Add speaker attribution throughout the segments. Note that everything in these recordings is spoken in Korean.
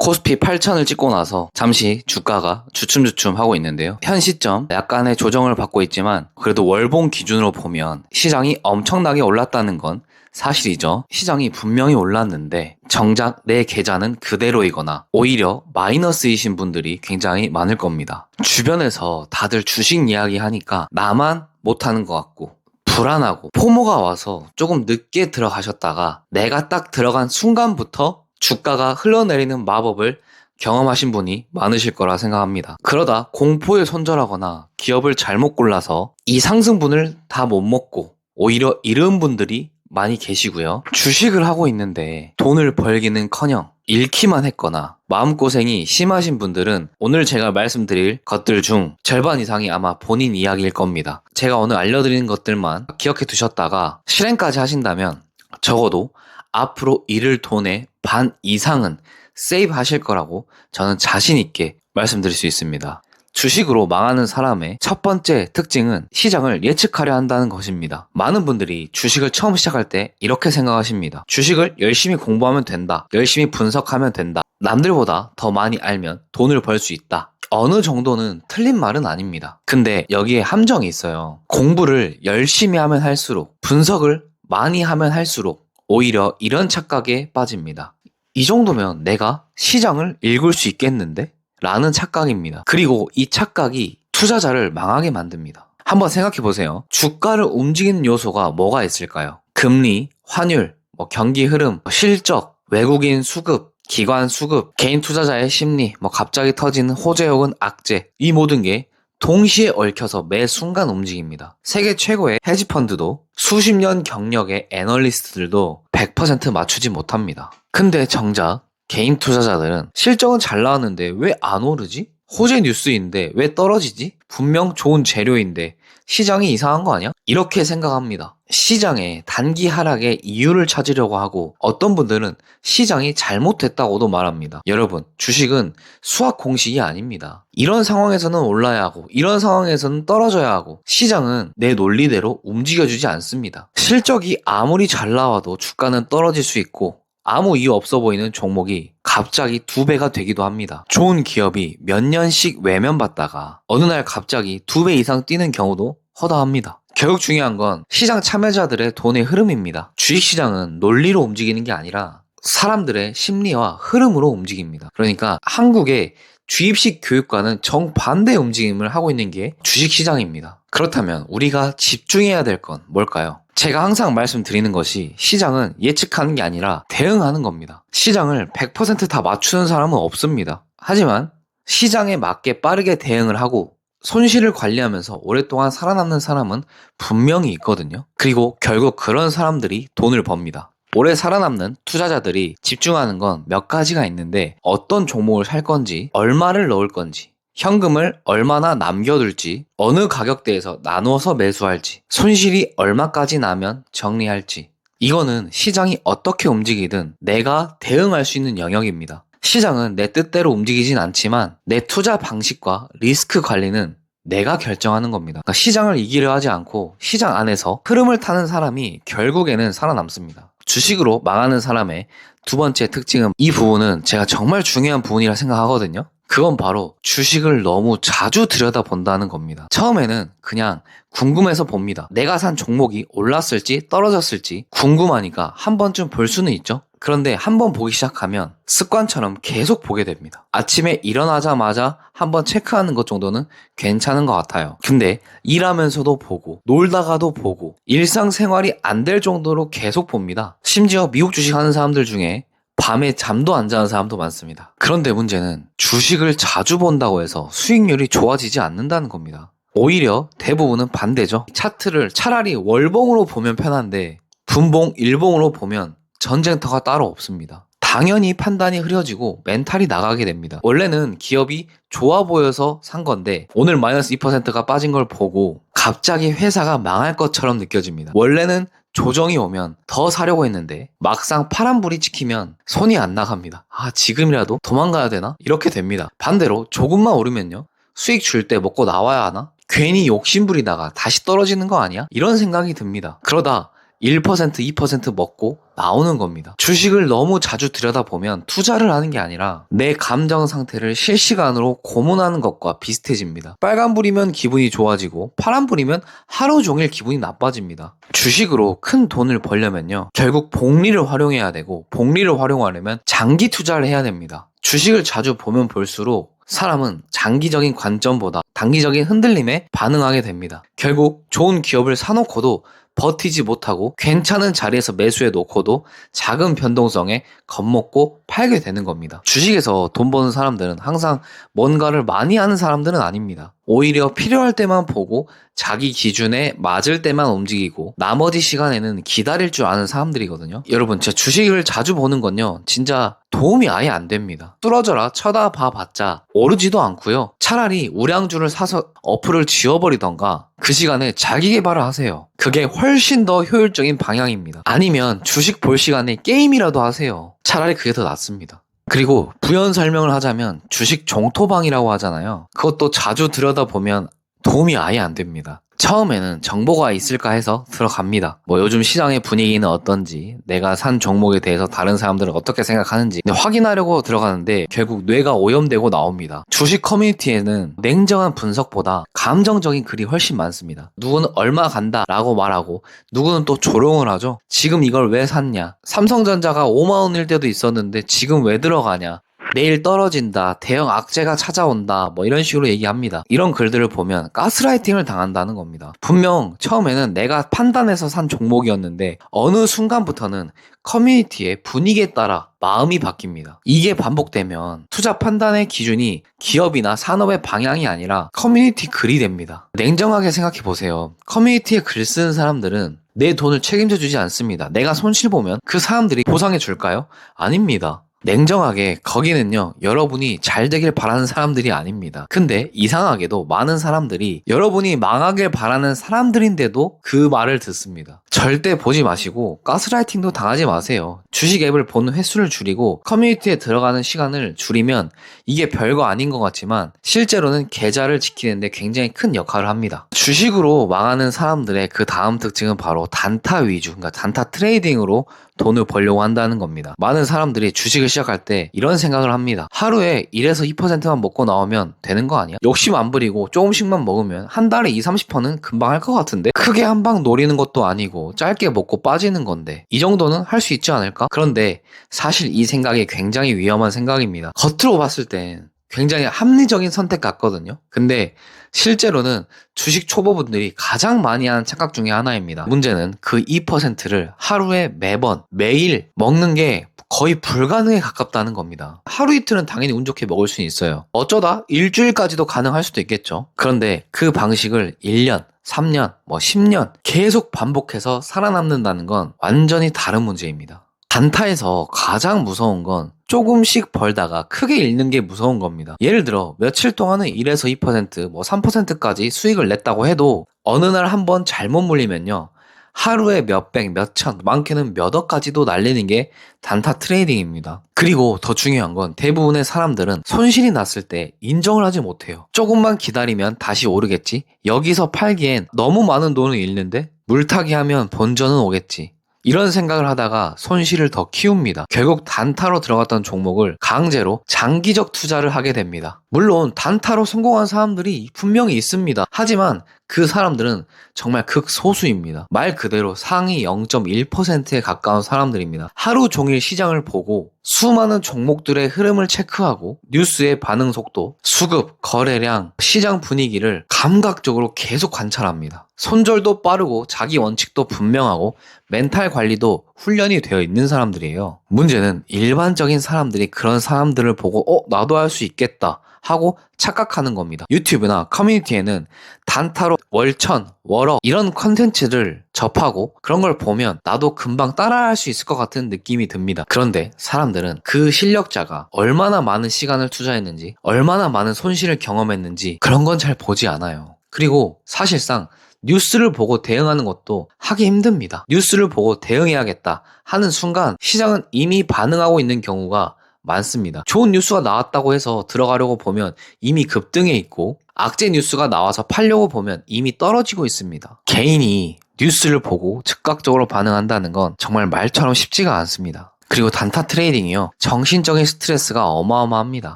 Speaker 1: 코스피 8천을 찍고 나서 잠시 주가가 주춤주춤 하고 있는데요. 현 시점 약간의 조정을 받고 있지만 그래도 월봉 기준으로 보면 시장이 엄청나게 올랐다는 건 사실이죠. 시장이 분명히 올랐는데 정작 내 계좌는 그대로이거나 오히려 마이너스이신 분들이 굉장히 많을 겁니다. 주변에서 다들 주식 이야기 하니까 나만 못하는 것 같고 불안하고 포모가 와서 조금 늦게 들어가셨다가 내가 딱 들어간 순간부터 주가가 흘러내리는 마법을 경험하신 분이 많으실 거라 생각합니다. 그러다 공포에 손절하거나 기업을 잘못 골라서 이 상승분을 다 못 먹고 오히려 잃은 분들이 많이 계시고요. 주식을 하고 있는데 돈을 벌기는커녕 잃기만 했거나 마음고생이 심하신 분들은 오늘 제가 말씀드릴 것들 중 절반 이상이 아마 본인 이야기일 겁니다. 제가 오늘 알려드리는 것들만 기억해 두셨다가 실행까지 하신다면 적어도 앞으로 잃을 돈의 반 이상은 세이브 하실 거라고 저는 자신 있게 말씀드릴 수 있습니다. 주식으로 망하는 사람의 첫 번째 특징은 시장을 예측하려 한다는 것입니다. 많은 분들이 주식을 처음 시작할 때 이렇게 생각하십니다. 주식을 열심히 공부하면 된다. 열심히 분석하면 된다. 남들보다 더 많이 알면 돈을 벌 수 있다. 어느 정도는 틀린 말은 아닙니다. 근데 여기에 함정이 있어요. 공부를 열심히 하면 할수록, 분석을 많이 하면 할수록 오히려 이런 착각에 빠집니다. 이 정도면 내가 시장을 읽을 수 있겠는데? 라는 착각입니다. 그리고 이 착각이 투자자를 망하게 만듭니다. 한번 생각해 보세요. 주가를 움직이는 요소가 뭐가 있을까요? 금리, 환율, 경기 흐름, 실적, 외국인 수급, 기관 수급, 개인 투자자의 심리, 갑자기 터지는 호재 혹은 악재, 이 모든 게 동시에 얽혀서 매 순간 움직입니다. 세계 최고의 헤지펀드도 수십 년 경력의 애널리스트들도 100% 맞추지 못합니다. 근데 정작 개인 투자자들은 실적은 잘 나왔는데 왜 안 오르지? 호재 뉴스인데 왜 떨어지지? 분명 좋은 재료인데 시장이 이상한 거 아니야? 이렇게 생각합니다. 시장의 단기 하락의 이유를 찾으려고 하고 어떤 분들은 시장이 잘못됐다고도 말합니다. 여러분, 주식은 수학 공식이 아닙니다. 이런 상황에서는 올라야 하고 이런 상황에서는 떨어져야 하고 시장은 내 논리대로 움직여주지 않습니다. 실적이 아무리 잘 나와도 주가는 떨어질 수 있고 아무 이유 없어 보이는 종목이 갑자기 2배가 되기도 합니다. 좋은 기업이 몇 년씩 외면받다가 어느 날 갑자기 2배 이상 뛰는 경우도 허다합니다. 결국 중요한 건 시장 참여자들의 돈의 흐름입니다. 주식시장은 논리로 움직이는 게 아니라 사람들의 심리와 흐름으로 움직입니다. 그러니까 한국의 주입식 교육과는 정반대의 움직임을 하고 있는 게 주식시장입니다. 그렇다면 우리가 집중해야 될 건 뭘까요? 제가 항상 말씀드리는 것이 시장은 예측하는 게 아니라 대응하는 겁니다. 시장을 100% 다 맞추는 사람은 없습니다. 하지만 시장에 맞게 빠르게 대응을 하고 손실을 관리하면서 오랫동안 살아남는 사람은 분명히 있거든요. 그리고 결국 그런 사람들이 돈을 법니다. 오래 살아남는 투자자들이 집중하는 건 몇 가지가 있는데 어떤 종목을 살 건지, 얼마를 넣을 건지, 현금을 얼마나 남겨둘지, 어느 가격대에서 나누어서 매수할지, 손실이 얼마까지 나면 정리할지, 이거는 시장이 어떻게 움직이든 내가 대응할 수 있는 영역입니다. 시장은 내 뜻대로 움직이진 않지만 내 투자 방식과 리스크 관리는 내가 결정하는 겁니다. 그러니까 시장을 이기려 하지 않고 시장 안에서 흐름을 타는 사람이 결국에는 살아남습니다. 주식으로 망하는 사람의 두 번째 특징은, 이 부분은 제가 정말 중요한 부분이라 생각하거든요. 그건 바로 주식을 너무 자주 들여다본다는 겁니다. 처음에는 그냥 궁금해서 봅니다. 내가 산 종목이 올랐을지 떨어졌을지 궁금하니까 한 번쯤 볼 수는 있죠. 그런데 한 번 보기 시작하면 습관처럼 계속 보게 됩니다. 아침에 일어나자마자 한번 체크하는 것 정도는 괜찮은 것 같아요. 근데 일하면서도 보고 놀다가도 보고 일상생활이 안 될 정도로 계속 봅니다. 심지어 미국 주식 하는 사람들 중에 밤에 잠도 안 자는 사람도 많습니다. 그런데 문제는 주식을 자주 본다고 해서 수익률이 좋아지지 않는다는 겁니다. 오히려 대부분은 반대죠. 차트를 차라리 월봉으로 보면 편한데 분봉, 일봉으로 보면 전쟁터가 따로 없습니다. 당연히 판단이 흐려지고 멘탈이 나가게 됩니다. 원래는 기업이 좋아 보여서 산 건데 오늘 마이너스 2%가 빠진 걸 보고 갑자기 회사가 망할 것처럼 느껴집니다. 원래는 조정이 오면 더 사려고 했는데 막상 파란불이 찍히면 손이 안 나갑니다. 지금이라도 도망가야 되나? 이렇게 됩니다. 반대로 조금만 오르면요, 수익 줄 때 먹고 나와야 하나? 괜히 욕심부리다가 다시 떨어지는 거 아니야? 이런 생각이 듭니다. 그러다 1%, 2% 먹고 나오는 겁니다. 주식을 너무 자주 들여다보면 투자를 하는 게 아니라 내 감정 상태를 실시간으로 고문하는 것과 비슷해집니다. 빨간불이면 기분이 좋아지고 파란불이면 하루 종일 기분이 나빠집니다. 주식으로 큰 돈을 벌려면요, 결국 복리를 활용해야 되고, 복리를 활용하려면 장기 투자를 해야 됩니다. 주식을 자주 보면 볼수록 사람은 장기적인 관점보다 단기적인 흔들림에 반응하게 됩니다. 결국 좋은 기업을 사놓고도 버티지 못하고 괜찮은 자리에서 매수해 놓고도 작은 변동성에 겁먹고 팔게 되는 겁니다. 주식에서 돈 버는 사람들은 항상 뭔가를 많이 하는 사람들은 아닙니다. 오히려 필요할 때만 보고 자기 기준에 맞을 때만 움직이고 나머지 시간에는 기다릴 줄 아는 사람들이거든요. 여러분, 제가 주식을 자주 보는 건요, 진짜 도움이 아예 안 됩니다. 뚫어져라 쳐다봐봤자 오르지도 않고요. 차라리 우량주를 사서 어플을 지워버리던가 그 시간에 자기 개발을 하세요. 그게 훨씬 더 효율적인 방향입니다. 아니면 주식 볼 시간에 게임이라도 하세요. 차라리 그게 더 낫습니다. 그리고 부연 설명을 하자면 주식 종토방이라고 하잖아요. 그것도 자주 들여다보면 도움이 아예 안 됩니다. 처음에는 정보가 있을까 해서 들어갑니다. 요즘 시장의 분위기는 어떤지, 내가 산 종목에 대해서 다른 사람들은 어떻게 생각하는지 확인하려고 들어가는데 결국 뇌가 오염되고 나옵니다. 주식 커뮤니티에는 냉정한 분석보다 감정적인 글이 훨씬 많습니다. 누구는 얼마 간다 라고 말하고 누구는 또 조롱을 하죠. 지금 이걸 왜 샀냐, 삼성전자가 5만 원일 때도 있었는데 지금 왜 들어가냐, 내일 떨어진다, 대형 악재가 찾아온다, 이런 식으로 얘기합니다. 이런 글들을 보면 가스라이팅을 당한다는 겁니다. 분명 처음에는 내가 판단해서 산 종목이었는데 어느 순간부터는 커뮤니티의 분위기에 따라 마음이 바뀝니다. 이게 반복되면 투자 판단의 기준이 기업이나 산업의 방향이 아니라 커뮤니티 글이 됩니다. 냉정하게 생각해 보세요. 커뮤니티에 글 쓰는 사람들은 내 돈을 책임져 주지 않습니다. 내가 손실 보면 그 사람들이 보상해 줄까요? 아닙니다. 냉정하게 거기는요, 여러분이 잘 되길 바라는 사람들이 아닙니다. 근데 이상하게도 많은 사람들이 여러분이 망하길 바라는 사람들인데도 그 말을 듣습니다. 절대 보지 마시고 가스라이팅도 당하지 마세요. 주식 앱을 보는 횟수를 줄이고 커뮤니티에 들어가는 시간을 줄이면 이게 별거 아닌 것 같지만 실제로는 계좌를 지키는데 굉장히 큰 역할을 합니다. 주식으로 망하는 사람들의 그 다음 특징은 바로 단타 위주, 그러니까 단타 트레이딩으로 돈을 벌려고 한다는 겁니다. 많은 사람들이 주식을 시작할 때 이런 생각을 합니다. 하루에 1에서 2%만 먹고 나오면 되는 거 아니야? 욕심 안 부리고 조금씩만 먹으면 한 달에 20-30%는 금방 할 것 같은데? 크게 한 방 노리는 것도 아니고 짧게 먹고 빠지는 건데 이 정도는 할 수 있지 않을까? 그런데 사실 이 생각이 굉장히 위험한 생각입니다. 겉으로 봤을 땐 굉장히 합리적인 선택 같거든요. 근데 실제로는 주식 초보분들이 가장 많이 하는 착각 중에 하나입니다. 문제는 그 2%를 하루에 매번 매일 먹는 게 거의 불가능에 가깝다는 겁니다. 하루 이틀은 당연히 운 좋게 먹을 수는 있어요. 어쩌다 일주일까지도 가능할 수도 있겠죠. 그런데 그 방식을 1년, 3년, 10년 계속 반복해서 살아남는다는 건 완전히 다른 문제입니다. 단타에서 가장 무서운 건 조금씩 벌다가 크게 잃는 게 무서운 겁니다. 예를 들어 며칠 동안은 1에서 2%, 3%까지 수익을 냈다고 해도 어느 날 한번 잘못 물리면요, 하루에 몇백, 몇천, 많게는 몇 억까지도 날리는 게 단타 트레이딩입니다. 그리고 더 중요한 건 대부분의 사람들은 손실이 났을 때 인정을 하지 못해요. 조금만 기다리면 다시 오르겠지? 여기서 팔기엔 너무 많은 돈을 잃는데 물타기 하면 본전은 오겠지. 이런 생각을 하다가 손실을 더 키웁니다. 결국 단타로 들어갔던 종목을 강제로 장기적 투자를 하게 됩니다. 물론 단타로 성공한 사람들이 분명히 있습니다. 하지만 그 사람들은 정말 극소수입니다. 말 그대로 상위 0.1%에 가까운 사람들입니다. 하루 종일 시장을 보고 수많은 종목들의 흐름을 체크하고 뉴스의 반응 속도, 수급, 거래량, 시장 분위기를 감각적으로 계속 관찰합니다. 손절도 빠르고 자기 원칙도 분명하고 멘탈 관리도 훈련이 되어 있는 사람들이에요. 문제는 일반적인 사람들이 그런 사람들을 보고 나도 할 수 있겠다 하고 착각하는 겁니다. 유튜브나 커뮤니티에는 단타로 월천, 월억 이런 컨텐츠를 접하고 그런 걸 보면 나도 금방 따라할 수 있을 것 같은 느낌이 듭니다. 그런데 사람들은 그 실력자가 얼마나 많은 시간을 투자했는지, 얼마나 많은 손실을 경험했는지 그런 건 잘 보지 않아요. 그리고 사실상 뉴스를 보고 대응하는 것도 하기 힘듭니다. 뉴스를 보고 대응해야겠다 하는 순간 시장은 이미 반응하고 있는 경우가 많습니다. 좋은 뉴스가 나왔다고 해서 들어가려고 보면 이미 급등해 있고, 악재 뉴스가 나와서 팔려고 보면 이미 떨어지고 있습니다. 개인이 뉴스를 보고 즉각적으로 반응한다는 건 정말 말처럼 쉽지가 않습니다. 그리고 단타 트레이딩이요. 정신적인 스트레스가 어마어마합니다.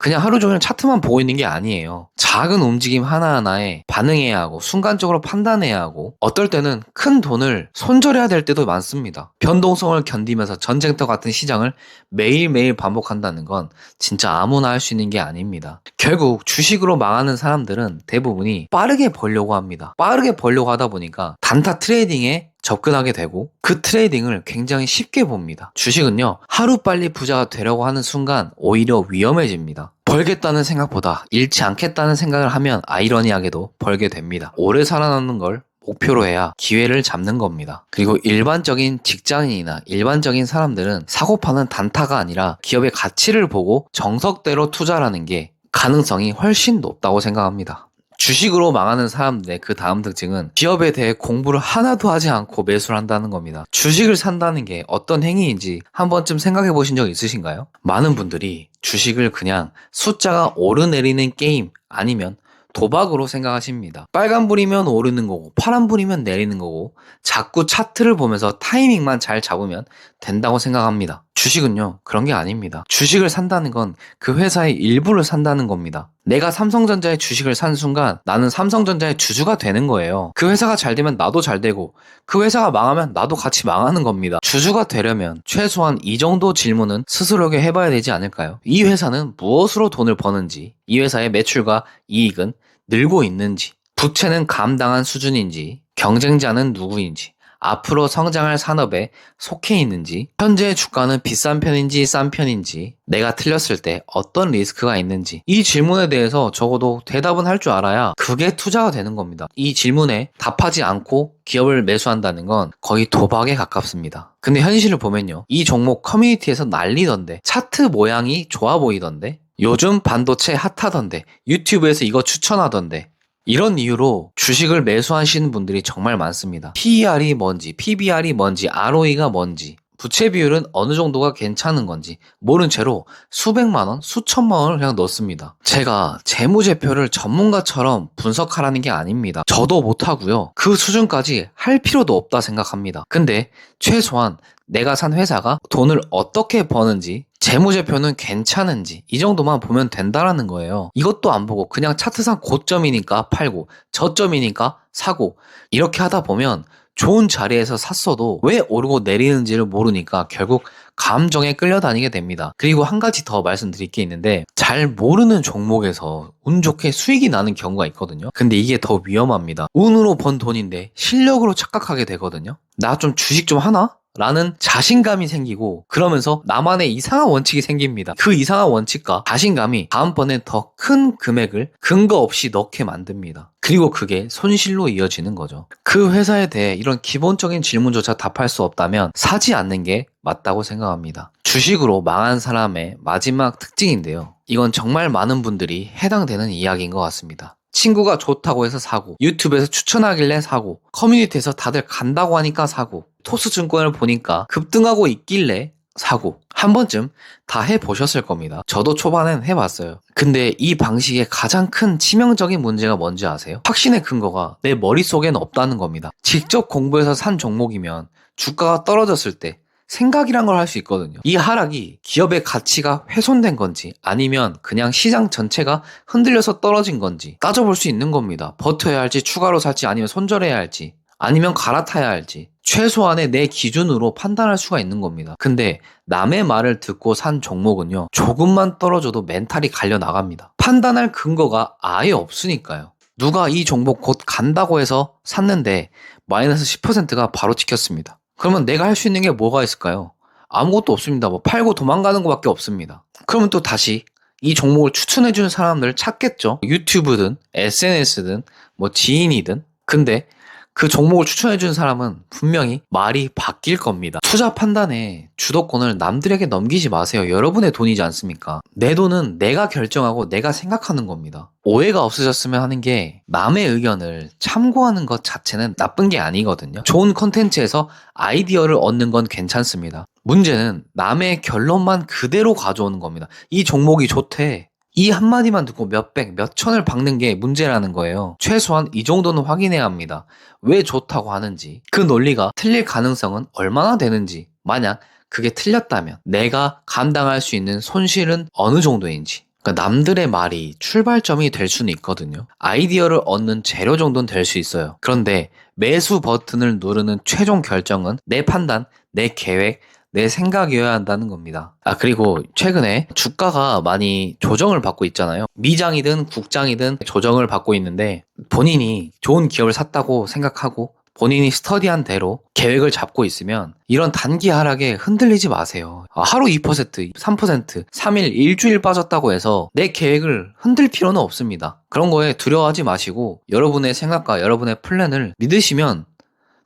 Speaker 1: 그냥 하루 종일 차트만 보고 있는 게 아니에요. 작은 움직임 하나하나에 반응해야 하고 순간적으로 판단해야 하고 어떨 때는 큰 돈을 손절해야 될 때도 많습니다. 변동성을 견디면서 전쟁터 같은 시장을 매일매일 반복한다는 건 진짜 아무나 할 수 있는 게 아닙니다. 결국 주식으로 망하는 사람들은 대부분이 빠르게 벌려고 합니다. 빠르게 벌려고 하다 보니까 단타 트레이딩에 접근하게 되고 그 트레이딩을 굉장히 쉽게 봅니다. 주식은요, 하루빨리 부자가 되려고 하는 순간 오히려 위험해집니다. 벌겠다는 생각보다 잃지 않겠다는 생각을 하면 아이러니하게도 벌게 됩니다. 오래 살아남는 걸 목표로 해야 기회를 잡는 겁니다. 그리고 일반적인 직장인이나 일반적인 사람들은 사고파는 단타가 아니라 기업의 가치를 보고 정석대로 투자라는 게 가능성이 훨씬 높다고 생각합니다. 주식으로 망하는 사람들의 그 다음 특징은 기업에 대해 공부를 하나도 하지 않고 매수를 한다는 겁니다. 주식을 산다는 게 어떤 행위인지 한 번쯤 생각해 보신 적 있으신가요? 많은 분들이 주식을 그냥 숫자가 오르내리는 게임 아니면 도박으로 생각하십니다. 빨간불이면 오르는 거고 파란불이면 내리는 거고 자꾸 차트를 보면서 타이밍만 잘 잡으면 된다고 생각합니다. 주식은요, 그런 게 아닙니다. 주식을 산다는 건 그 회사의 일부를 산다는 겁니다. 내가 삼성전자의 주식을 산 순간 나는 삼성전자의 주주가 되는 거예요. 그 회사가 잘 되면 나도 잘 되고 그 회사가 망하면 나도 같이 망하는 겁니다. 주주가 되려면 최소한 이 정도 질문은 스스로에게 해봐야 되지 않을까요? 이 회사는 무엇으로 돈을 버는지, 이 회사의 매출과 이익은 늘고 있는지, 부채는 감당한 수준인지, 경쟁자는 누구인지, 앞으로 성장할 산업에 속해 있는지, 현재 주가는 비싼 편인지 싼 편인지, 내가 틀렸을 때 어떤 리스크가 있는지, 이 질문에 대해서 적어도 대답은 할 줄 알아야 그게 투자가 되는 겁니다. 이 질문에 답하지 않고 기업을 매수한다는 건 거의 도박에 가깝습니다. 근데 현실을 보면요, 이 종목 커뮤니티에서 난리던데, 차트 모양이 좋아 보이던데, 요즘 반도체 핫하던데, 유튜브에서 이거 추천하던데, 이런 이유로 주식을 매수하시는 분들이 정말 많습니다. PER이 뭔지, PBR이 뭔지, ROE가 뭔지, 부채 비율은 어느 정도가 괜찮은 건지 모른 채로 수백만 원, 수천만 원을 그냥 넣습니다. 제가 재무제표를 전문가처럼 분석하라는 게 아닙니다. 저도 못하고요. 그 수준까지 할 필요도 없다 생각합니다. 근데 최소한 내가 산 회사가 돈을 어떻게 버는지, 재무제표는 괜찮은지 이 정도만 보면 된다라는 거예요. 이것도 안 보고 그냥 차트상 고점이니까 팔고 저점이니까 사고 이렇게 하다 보면 좋은 자리에서 샀어도 왜 오르고 내리는지를 모르니까 결국 감정에 끌려다니게 됩니다. 그리고 한 가지 더 말씀드릴 게 있는데, 잘 모르는 종목에서 운 좋게 수익이 나는 경우가 있거든요. 근데 이게 더 위험합니다. 운으로 번 돈인데 실력으로 착각하게 되거든요. 나 좀 주식 좀 하나? 라는 자신감이 생기고 그러면서 나만의 이상한 원칙이 생깁니다. 그 이상한 원칙과 자신감이 다음번에 더 큰 금액을 근거 없이 넣게 만듭니다. 그리고 그게 손실로 이어지는 거죠. 그 회사에 대해 이런 기본적인 질문조차 답할 수 없다면 사지 않는 게 맞다고 생각합니다. 주식으로 망한 사람의 마지막 특징인데요. 이건 정말 많은 분들이 해당되는 이야기인 것 같습니다. 친구가 좋다고 해서 사고, 유튜브에서 추천하길래 사고, 커뮤니티에서 다들 간다고 하니까 사고, 토스증권을 보니까 급등하고 있길래 사고, 한 번쯤 다 해보셨을 겁니다. 저도 초반엔 해봤어요. 근데 이 방식의 가장 큰 치명적인 문제가 뭔지 아세요? 확신의 근거가 내 머릿속엔 없다는 겁니다. 직접 공부해서 산 종목이면 주가가 떨어졌을 때 생각이란 걸 할 수 있거든요. 이 하락이 기업의 가치가 훼손된 건지 아니면 그냥 시장 전체가 흔들려서 떨어진 건지 따져볼 수 있는 겁니다. 버텨야 할지 추가로 살지 아니면 손절해야 할지 아니면 갈아타야 할지 최소한의 내 기준으로 판단할 수가 있는 겁니다. 근데 남의 말을 듣고 산 종목은요, 조금만 떨어져도 멘탈이 갈려 나갑니다. 판단할 근거가 아예 없으니까요. 누가 이 종목 곧 간다고 해서 샀는데 마이너스 10%가 바로 찍혔습니다. 그러면 내가 할 수 있는 게 뭐가 있을까요? 아무것도 없습니다. 뭐 팔고 도망가는 것밖에 없습니다. 그러면 또 다시 이 종목을 추천해주는 사람들을 찾겠죠. 유튜브든 SNS든 뭐 지인이든. 근데 그 종목을 추천해주는 사람은 분명히 말이 바뀔 겁니다. 투자 판단에 주도권을 남들에게 넘기지 마세요. 여러분의 돈이지 않습니까? 내 돈은 내가 결정하고 내가 생각하는 겁니다. 오해가 없으셨으면 하는 게, 남의 의견을 참고하는 것 자체는 나쁜 게 아니거든요. 좋은 컨텐츠에서 아이디어를 얻는 건 괜찮습니다. 문제는 남의 결론만 그대로 가져오는 겁니다. 이 종목이 좋대, 이 한마디만 듣고 몇백, 몇천을 박는 게 문제라는 거예요. 최소한 이 정도는 확인해야 합니다. 왜 좋다고 하는지, 그 논리가 틀릴 가능성은 얼마나 되는지, 만약 그게 틀렸다면 내가 감당할 수 있는 손실은 어느 정도인지. 그러니까 남들의 말이 출발점이 될 수는 있거든요. 아이디어를 얻는 재료 정도는 될 수 있어요. 그런데 매수 버튼을 누르는 최종 결정은 내 판단, 내 계획, 내 생각이어야 한다는 겁니다. 그리고 최근에 주가가 많이 조정을 받고 있잖아요. 미장이든 국장이든 조정을 받고 있는데 본인이 좋은 기업을 샀다고 생각하고 본인이 스터디한 대로 계획을 잡고 있으면 이런 단기 하락에 흔들리지 마세요. 하루 2%, 3%, 3일, 일주일 빠졌다고 해서 내 계획을 흔들 필요는 없습니다. 그런 거에 두려워하지 마시고 여러분의 생각과 여러분의 플랜을 믿으시면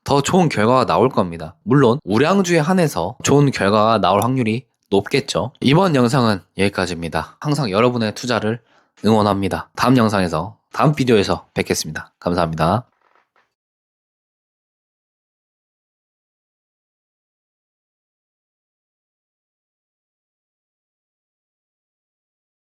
Speaker 1: 더 좋은 결과가 나올 겁니다. 물론 우량주에 한해서 좋은 결과가 나올 확률이 높겠죠. 이번 영상은 여기까지입니다. 항상 여러분의 투자를 응원합니다. 다음 영상에서, 다음 비디오에서 뵙겠습니다. 감사합니다.